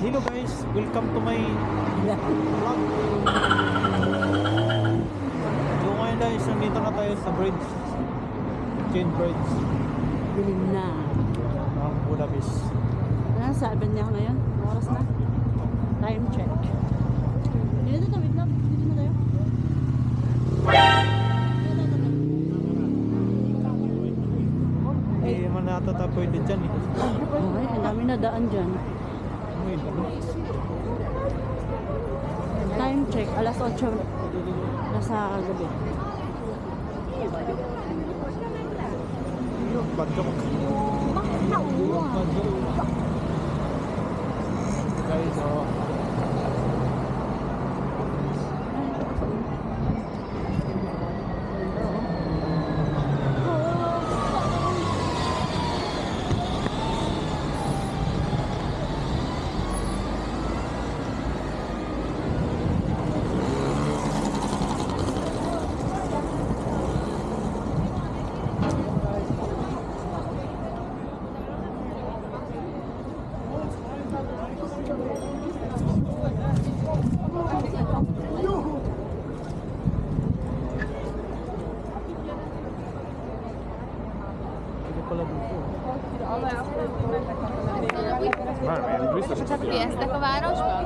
Hello guys, welcome to my vlog. So ngayon guys, nandito na tayo sa bridge. Chain bridge Dilim na. ng Budapest. Nasa 7 niya ngayon. Oras na. Time check. Dito na, wait lang. Dito na tayo. Hindi man natata pwede dyan eh. Okay, ang dami na daan dyan. Ay, Time check, alas 8 na sa gabi. badjok. Guys, oh. Ito pala dito. Jest taka városban?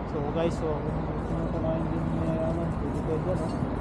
So guys, so kung kumain din ano, pwede dyan, no?